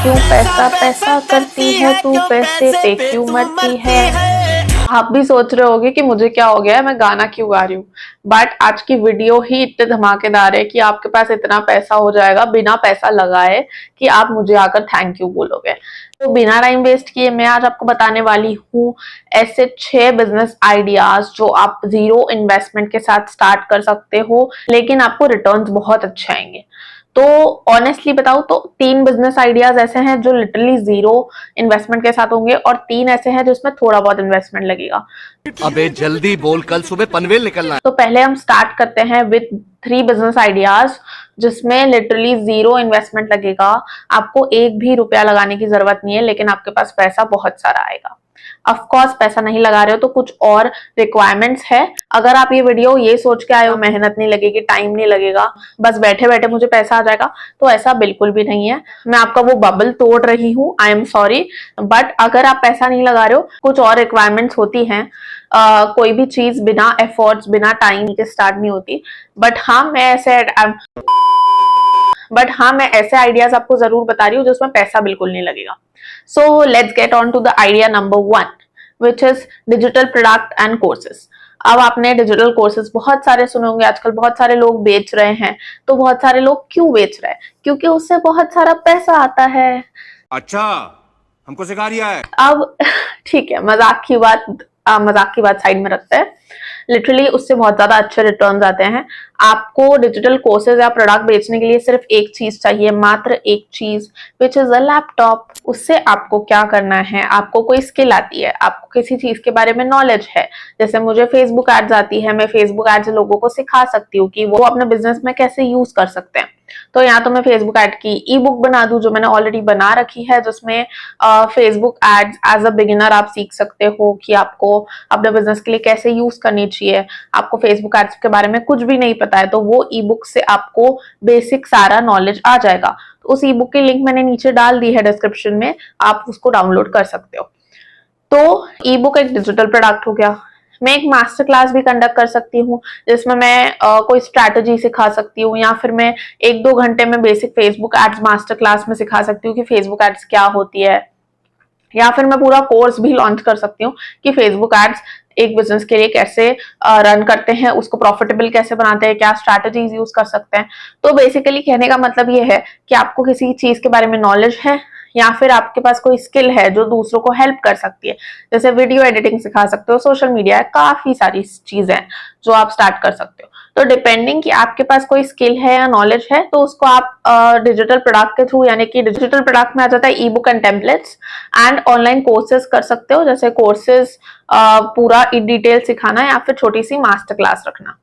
क्यों पैसा पैसा करती है तू, पैसे पे क्यों मरती है। आप भी सोच रहे होगे कि मुझे क्या हो गया है, मैं गाना क्यों गा रही हूँ। बट आज की वीडियो ही इतने धमाकेदार है कि आपके पास इतना पैसा हो जाएगा बिना पैसा लगाए कि आप मुझे आकर थैंक यू बोलोगे। तो बिना टाइम वेस्ट किए मैं आज आपको बताने वाली हूँ ऐसे 6 बिजनेस आइडियाज जो आप जीरो इन्वेस्टमेंट के साथ स्टार्ट कर सकते हो, लेकिन आपको रिटर्न्स बहुत अच्छे आएंगे। तो ऑनेस्टली बताऊं तो 3 बिजनेस आइडियाज ऐसे हैं जो लिटरली जीरो इन्वेस्टमेंट के साथ होंगे और 3 ऐसे हैं जिसमें थोड़ा बहुत इन्वेस्टमेंट लगेगा। अबे जल्दी बोल, कल सुबह पनवेल निकलना है। तो पहले हम स्टार्ट करते हैं विद 3 बिजनेस आइडियाज जिसमें लिटरली जीरो इन्वेस्टमेंट लगेगा। आपको एक भी रुपया लगाने की जरूरत नहीं है, लेकिन आपके पास पैसा बहुत सारा आएगा। ऑफ कोर्स पैसा नहीं लगा रहे हो तो कुछ और रिक्वायरमेंट्स है। अगर आप ये वीडियो ये सोच के आए हो मेहनत नहीं लगेगी, टाइम नहीं लगेगा, बस बैठे बैठे मुझे पैसा आ जाएगा, तो ऐसा बिल्कुल भी नहीं है। मैं आपका वो बबल तोड़ रही हूँ, आई एम सॉरी। बट अगर आप पैसा नहीं लगा रहे हो, कुछ और रिक्वायरमेंट्स होती हैं। कोई भी चीज बिना एफर्ट्स बिना टाइम के स्टार्ट नहीं होती। बट हाँ मैं ऐसे आइडियाज आपको जरूर बता रही हूँ जिसमें पैसा बिल्कुल नहीं लगेगा। So let's get on to the idea number 1, which is digital product and courses. अब आपने डिजिटल कोर्सेज बहुत सारे सुने होंगे, आजकल बहुत सारे लोग बेच रहे हैं। तो बहुत सारे लोग क्यों बेच रहे हैं? क्योंकि उससे बहुत सारा पैसा आता है। अच्छा, हमको सिखा रिया है। अब ठीक है, मजाक की बात साइड में रखते हैं। लिटरली उससे बहुत ज्यादा अच्छे रिटर्न्स आते हैं। आपको डिजिटल कोर्सेज या प्रोडक्ट बेचने के लिए सिर्फ एक चीज चाहिए, मात्र एक चीज, विच इज अ लैपटॉप। उससे आपको क्या करना है, आपको कोई स्किल आती है, आपको किसी चीज के बारे में नॉलेज है। जैसे मुझे फेसबुक एड्स आती है, मैं फेसबुक एड्स लोगों को सिखा सकती हूँ कि वो अपने बिजनेस में कैसे यूज कर सकते हैं। तो यहाँ तो मैं फेसबुक एड की ई बुक बना दूं जो मैंने ऑलरेडी बना रखी है, जिसमें Facebook ads as a beginner आप सीख सकते हो कि आपको अपने बिजनेस के लिए कैसे यूज करनी चाहिए। आपको फेसबुक एड्स के बारे में कुछ भी नहीं पता है तो वो ई बुक से आपको बेसिक सारा नॉलेज आ जाएगा। तो उस ई बुक की लिंक मैंने नीचे डाल दी है डिस्क्रिप्शन में, आप उसको डाउनलोड कर सकते हो। तो ई बुक एक डिजिटल प्रोडक्ट हो गया। मैं एक मास्टर क्लास भी कंडक्ट कर सकती हूँ जिसमें मैं कोई स्ट्रैटेजी सिखा सकती हूँ, या फिर मैं 1-2 घंटे में basic Facebook ads master class में सिखा सकती हूँ कि फेसबुक एड्स क्या होती है। या फिर मैं पूरा कोर्स भी लॉन्च कर सकती हूँ कि फेसबुक एड्स एक बिजनेस के लिए कैसे रन करते हैं, उसको प्रॉफिटेबल कैसे बनाते हैं, क्या स्ट्रैटेजीज यूज कर सकते हैं। तो बेसिकली कहने का मतलब ये है कि आपको किसी चीज के बारे में नॉलेज है या फिर आपके पास कोई स्किल है जो दूसरों को हेल्प कर सकती है। जैसे वीडियो एडिटिंग सिखा सकते हो, सोशल मीडिया है, काफी सारी चीजें जो आप स्टार्ट कर सकते हो। तो डिपेंडिंग कि आपके पास कोई स्किल है या नॉलेज है तो उसको आप डिजिटल प्रोडक्ट के थ्रू, यानी कि डिजिटल प्रोडक्ट में आ जाता है ई book and templates and online courses कर सकते हो। जैसे कोर्सेज पूरा इन डिटेल सिखाना या फिर छोटी सी मास्टर क्लास रखना।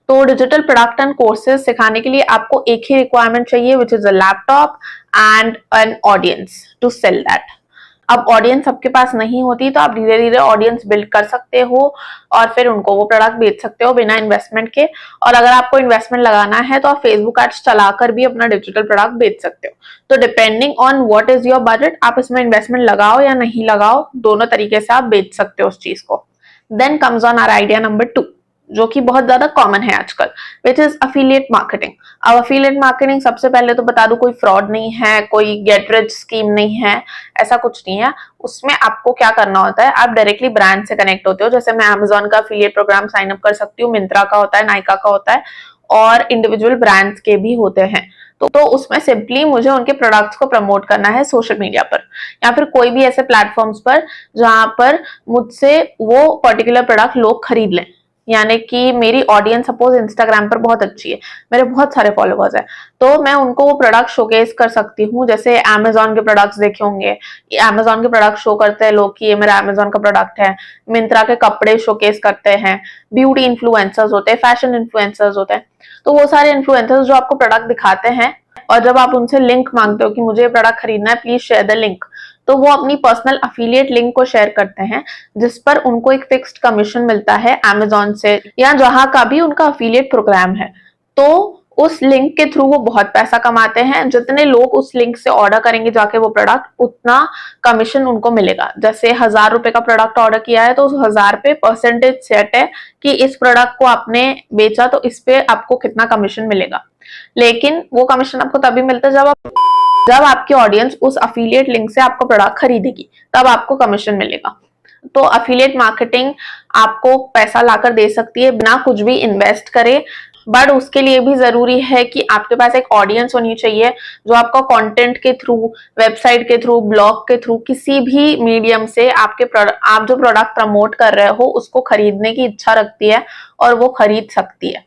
तो डिजिटल प्रोडक्ट एंड कोर्सेज सिखाने के लिए आपको एक ही रिक्वायरमेंट चाहिए, which is a laptop and an audience to sell that. अब ऑडियंस सबके पास नहीं होती तो आप धीरे धीरे ऑडियंस बिल्ड कर सकते हो और फिर उनको वो प्रोडक्ट बेच सकते हो बिना इन्वेस्टमेंट के। और अगर आपको इन्वेस्टमेंट लगाना है तो आप फेसबुक एड्स चलाकर भी अपना डिजिटल प्रोडक्ट बेच सकते हो। तो depending on what is your budget, आप इसमें इन्वेस्टमेंट लगाओ या नहीं लगाओ, दोनों तरीके से आप बेच सकते हो उस चीज को। Then comes on our idea number 2, जो कि बहुत ज्यादा कॉमन है आजकल, विच इज अफिलिएट मार्केटिंग। अब अफिलिएट मार्केटिंग सबसे पहले तो बता दूं कोई फ्रॉड नहीं है, कोई गेट रिच स्कीम नहीं है, ऐसा कुछ नहीं है। उसमें आपको क्या करना होता है, आप डायरेक्टली ब्रांड से कनेक्ट होते हो। जैसे मैं अमेजोन का अफिलिएट प्रोग्राम साइन अप कर सकती हूँ, मिंत्रा का होता है, नायका का होता है और इंडिविजुअल ब्रांड्स के भी होते हैं। तो उसमें सिंपली मुझे उनके प्रोडक्ट्स को प्रमोट करना है सोशल मीडिया पर या फिर कोई भी ऐसे प्लेटफॉर्म्स पर जहां पर मुझसे वो पर्टिकुलर प्रोडक्ट लोग खरीद लें। यानी कि मेरी ऑडियंस सपोज इंस्टाग्राम पर बहुत अच्छी है, मेरे बहुत सारे फॉलोअर्स हैं, तो मैं उनको वो प्रोडक्ट शोकेस कर सकती हूँ। जैसे अमेजोन के प्रोडक्ट्स देखे होंगे, अमेजोन के प्रोडक्ट शो करते हैं लोग कि ये मेरा अमेजोन का प्रोडक्ट है। मिंत्रा के कपड़े शोकेस करते हैं, ब्यूटी इन्फ्लुएंसर्स होते हैं, फैशन इन्फ्लुएंसर्स होते हैं। तो वो सारे इन्फ्लुएंसर्स जो आपको प्रोडक्ट दिखाते हैं और जब आप उनसे लिंक मांगते हो कि मुझे ये प्रोडक्ट खरीदना है, प्लीज शेयर द लिंक, तो वो अपनी पर्सनल अफिलिएट लिंक को शेयर करते हैं जिस पर उनको एक फिक्स्ड कमीशन मिलता है अमेजोन से या जहां का भी उनका अफिलिएट प्रोग्राम है। तो उस लिंक के थ्रू वो बहुत पैसा कमाते हैं। जितने लोग उस लिंक से ऑर्डर करेंगे जाके वो प्रोडक्ट, उतना कमीशन उनको मिलेगा। जैसे 1000 रुपए का प्रोडक्ट ऑर्डर किया है तो उस 1000 पे परसेंटेज सेट है कि इस प्रोडक्ट को आपने बेचा तो इस पे आपको कितना कमीशन मिलेगा। लेकिन वो कमीशन आपको तभी मिलता है जब आप जब आपकी ऑडियंस उस अफिलिएट लिंक से आपका प्रोडक्ट खरीदेगी तब आपको कमीशन मिलेगा। तो अफिलिएट मार्केटिंग आपको पैसा लाकर दे सकती है बिना कुछ भी इन्वेस्ट करे, बट उसके लिए भी जरूरी है कि आपके पास एक ऑडियंस होनी चाहिए जो आपका कंटेंट के थ्रू, वेबसाइट के थ्रू, ब्लॉग के थ्रू, किसी भी मीडियम से आप जो प्रोडक्ट प्रमोट कर रहे हो उसको खरीदने की इच्छा रखती है और वो खरीद सकती है।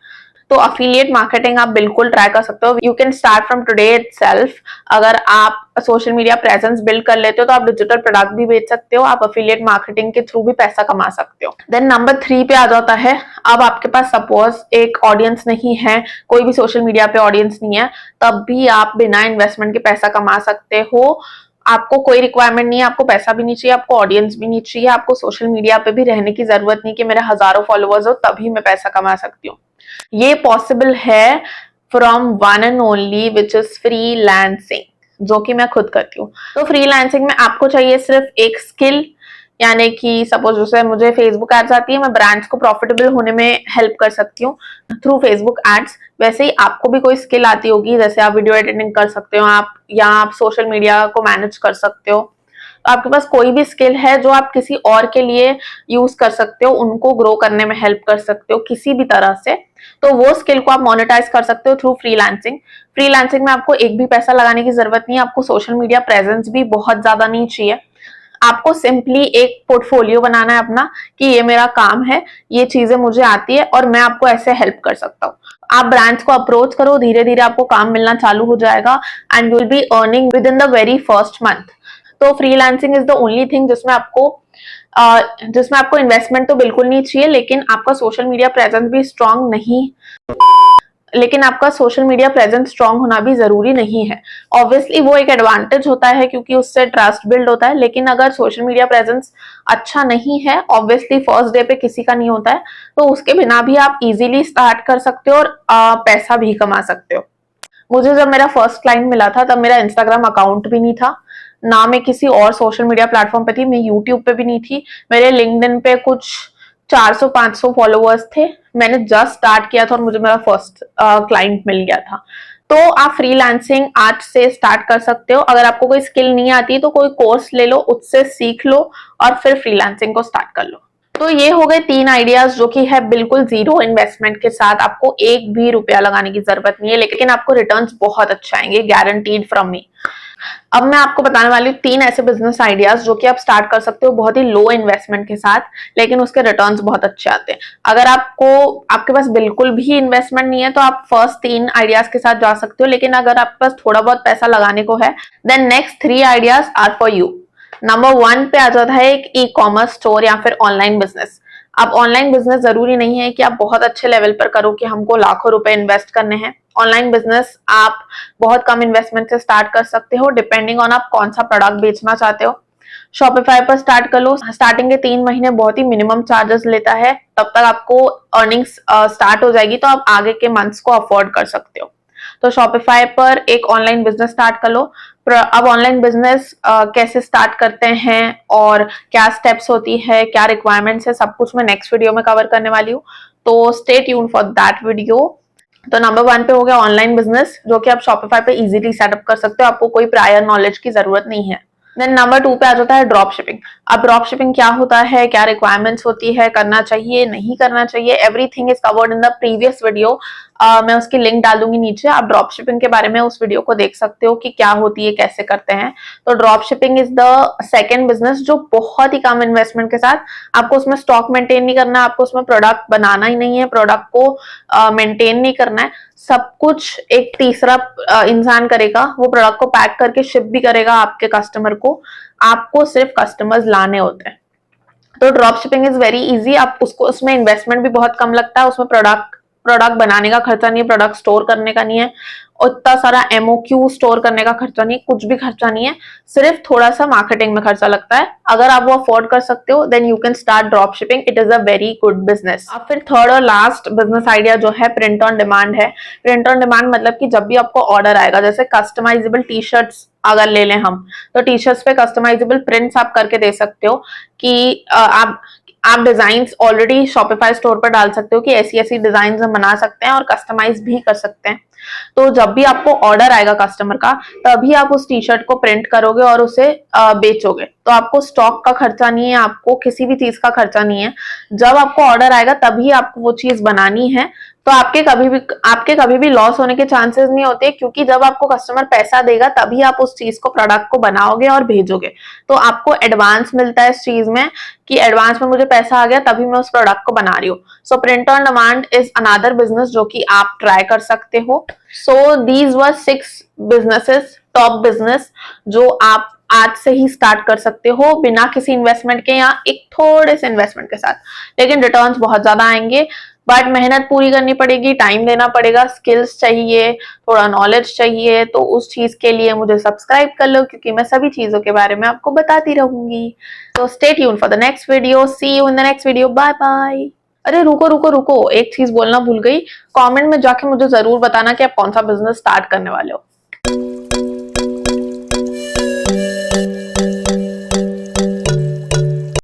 तो अफिलिएट मार्केटिंग आप बिल्कुल ट्राई कर सकते हो। You can start from today itself. अगर आप सोशल मीडिया प्रेजेंस बिल्ड कर लेते हो तो आप डिजिटल प्रोडक्ट भी बेच सकते हो, आप अफिलिएट मार्केटिंग के थ्रू भी पैसा कमा सकते हो। देन नंबर 3 पे आ जाता है, अब आपके पास सपोज एक ऑडियंस नहीं है, कोई भी सोशल मीडिया पे ऑडियंस नहीं है, तब भी आप बिना इन्वेस्टमेंट के पैसा कमा सकते हो। आपको कोई रिक्वायरमेंट नहीं है, आपको पैसा भी नहीं चाहिए, आपको ऑडियंस भी नहीं चाहिए, आपको सोशल मीडिया पे भी रहने की जरूरत नहीं कि मेरे हजारों फॉलोअर्स हो तभी मैं पैसा कमा सकती हूँ। ये पॉसिबल है from one and only which is freelancing, जो कि मैं खुद करती हूँ। तो फ्रीलांसिंग में आपको चाहिए सिर्फ एक स्किल, यानी कि सपोज जैसे मुझे फेसबुक एड्स आती है, मैं ब्रांड्स को प्रॉफिटेबल होने में हेल्प कर सकती हूँ थ्रू फेसबुक एड्स। वैसे ही आपको भी कोई स्किल आती होगी, जैसे आप वीडियो एडिटिंग कर सकते हो आप, या आप सोशल मीडिया को मैनेज कर सकते हो। तो आपके पास कोई भी स्किल है जो आप किसी और के लिए यूज कर सकते हो, उनको ग्रो करने में हेल्प कर सकते हो किसी भी तरह से, तो वो स्किल को आप मोनेटाइज कर सकते हो थ्रू फ्रीलांसिंग। फ्रीलांसिंग में आपको एक भी पैसा लगाने की जरूरत नहीं है, आपको सोशल मीडिया प्रेजेंस भी बहुत ज्यादा नहीं चाहिए। आपको सिंपली एक पोर्टफोलियो बनाना है अपना कि ये मेरा काम है, ये चीजें मुझे आती है और मैं आपको ऐसे हेल्प कर सकता हूँ। आप ब्रांड्स को अप्रोच करो, धीरे धीरे आपको काम मिलना चालू हो जाएगा and you will be earning within the very first month. तो freelancing is the only thing जिसमें आपको इन्वेस्टमेंट तो बिल्कुल नहीं चाहिए, लेकिन आपका सोशल मीडिया प्रेजेंस स्ट्रांग होना भी जरूरी नहीं है। ऑब्वियसली वो एक एडवांटेज होता है क्योंकि उससे ट्रस्ट बिल्ड होता है, लेकिन अगर सोशल मीडिया प्रेजेंस अच्छा नहीं है, ऑब्वियसली फर्स्ट डे पे किसी का नहीं होता है, तो उसके बिना भी आप इजीली स्टार्ट कर सकते हो और पैसा भी कमा सकते हो। मुझे जब मेरा फर्स्ट क्लाइंट मिला था तब मेरा इंस्टाग्राम अकाउंट भी नहीं था, ना मैं किसी और सोशल मीडिया प्लेटफॉर्म पे थी, मैं यूट्यूब पे भी नहीं थी, मेरे लिंक्डइन पे कुछ 400-500 फॉलोअर्स थे। मैंने जस्ट स्टार्ट किया था और मुझे मेरा फर्स्ट क्लाइंट मिल गया था। तो आप फ्रीलांसिंग आज से स्टार्ट कर सकते हो। अगर आपको कोई स्किल नहीं आती तो कोई कोर्स ले लो, उससे सीख लो और फिर फ्रीलांसिंग को स्टार्ट कर लो। तो ये हो गए 3 आइडियाज जो कि है बिल्कुल जीरो इन्वेस्टमेंट के साथ, आपको एक भी रुपया लगाने की जरूरत नहीं है, लेकिन आपको रिटर्न्स बहुत अच्छे आएंगे, गारंटीड फ्रॉम मी। अब मैं आपको बताने वाली हूँ 3 ऐसे बिजनेस आइडियाज जो कि आप स्टार्ट कर सकते हो बहुत ही लो इन्वेस्टमेंट के साथ, लेकिन उसके रिटर्न्स बहुत अच्छे आते हैं। अगर आपके पास बिल्कुल भी इन्वेस्टमेंट नहीं है तो आप फर्स्ट 3 आइडियाज के साथ जा सकते हो, लेकिन अगर आपके पास थोड़ा बहुत पैसा लगाने को है then next 3 ideas are for you. Number 1 पे आ जाता है एक ई-कॉमर्स स्टोर या फिर ऑनलाइन बिजनेस। अब ऑनलाइन बिजनेस जरूरी नहीं है कि आप बहुत अच्छे लेवल पर करो कि हमको लाखों रुपए इन्वेस्ट करने हैं। ऑनलाइन बिजनेस आप बहुत कम इन्वेस्टमेंट से स्टार्ट कर सकते हो, डिपेंडिंग ऑन आप कौन सा प्रोडक्ट बेचना चाहते हो। शॉपिफाई पर स्टार्ट कर लो, स्टार्टिंग के 3 महीने बहुत ही मिनिमम चार्जेस लेता है, तब तक आपको अर्निंग्स स्टार्ट हो जाएगी तो आप आगे के मंथ्स को अफोर्ड कर सकते हो। तो शॉपिफाई पर एक ऑनलाइन बिजनेस स्टार्ट कर लो। अब ऑनलाइन बिजनेस कैसे स्टार्ट करते हैं और क्या स्टेप्स होती है, क्या रिक्वायरमेंट्स है, सब कुछ मैं नेक्स्ट वीडियो में कवर करने वाली हूँ, तो stay tune for that video. तो नंबर 1 पे हो गया ऑनलाइन बिजनेस, जो कि आप शॉपिफाई पे इजीली सेटअप कर सकते हो, आपको कोई प्रायर नॉलेज की जरूरत नहीं है। देन नंबर 2 पे आ जाता है ड्रॉप शिपिंग। अब ड्रॉप शिपिंग क्या होता है, क्या रिक्वायरमेंट्स होती है, करना चाहिए नहीं करना चाहिए, everything is covered in the previous video. मैं उसकी लिंक डाल दूंगी नीचे, आप ड्रॉप शिपिंग के बारे में उस वीडियो को देख सकते हो कि क्या होती है, कैसे करते हैं। तो drop shipping is the second business जो बहुत ही कम इन्वेस्टमेंट के साथ, आपको उसमें स्टॉक मेंटेन नहीं करना, आपको उसमें प्रोडक्ट बनाना ही नहीं है, प्रोडक्ट को मेंटेन नहीं करना है, सब कुछ एक तीसरा इंसान करेगा, वो प्रोडक्ट को पैक करके शिप भी करेगा आपके कस्टमर को, आपको सिर्फ कस्टमर्स लाने होते हैं। तो drop shipping is very easy, आप उसमें इन्वेस्टमेंट भी बहुत कम लगता है, उसमें प्रोडक्ट बनाने का खर्चा नहीं है, प्रोडक्ट स्टोर करने का नहीं है, और इतना सारा एमओक्यू स्टोर करने का खर्चा नहीं है, कुछ भी खर्चा नहीं है, सिर्फ थोड़ा सा मार्केटिंग में खर्चा लगता है। अगर आप वो अफोर्ड कर सकते हो then you can start drop shipping, it is a very good business. अब फिर थर्ड और लास्ट बिजनेस आइडिया जो है प्रिंट ऑन डिमांड है। प्रिंट ऑन डिमांड मतलब कि जब भी आपको ऑर्डर आएगा, जैसे कस्टमाइजेबल टी शर्ट्स अगर ले लें हम, तो टी शर्ट्स पे कस्टमाइजेबल प्रिंट्स आप करके दे सकते हो कि आप डिजाइन्स ऑलरेडी शॉपिफाई स्टोर पर डाल सकते हो कि ऐसी ऐसी डिजाइन्स हम बना सकते हैं और कस्टमाइज भी कर सकते हैं। तो जब भी आपको ऑर्डर आएगा कस्टमर का, तभी आप उस टी शर्ट को प्रिंट करोगे और उसे बेचोगे। तो आपको स्टॉक का खर्चा नहीं है, आपको किसी भी चीज का खर्चा नहीं है। जब आपको ऑर्डर आएगा तभी आपको वो चीज बनानी है। तो आपके कभी भी लॉस होने के चांसेस नहीं होते, क्योंकि जब आपको कस्टमर पैसा देगा तभी आप उस चीज को, प्रोडक्ट को बनाओगे और भेजोगे। तो आपको एडवांस मिलता है इस चीज में कि एडवांस में मुझे पैसा आ गया तभी मैं उस प्रोडक्ट को बना रही हूँ। So print on demand is another business जो कि आप ट्राई कर सकते हो। So these were 6 businesses, top business जो आप आज से ही स्टार्ट कर सकते हो बिना किसी इन्वेस्टमेंट के या एक थोड़े से इन्वेस्टमेंट के साथ। लेकिन रिटर्न्स बहुत ज्यादा आएंगे, बट मेहनत पूरी करनी पड़ेगी, टाइम देना पड़ेगा, स्किल्स चाहिए, थोड़ा नॉलेज चाहिए। तो उस चीज के लिए मुझे सब्सक्राइब कर लो, क्योंकि मैं सभी चीजों के बारे में आपको बताती रहूंगी। तो stay tuned for the next video. See you in the next video. Bye bye. अरे रुको रुको रुको, एक चीज बोलना भूल गई। कमेंट में जाके मुझे जरूर बताना कि आप कौन सा बिजनेस स्टार्ट करने वाले हो।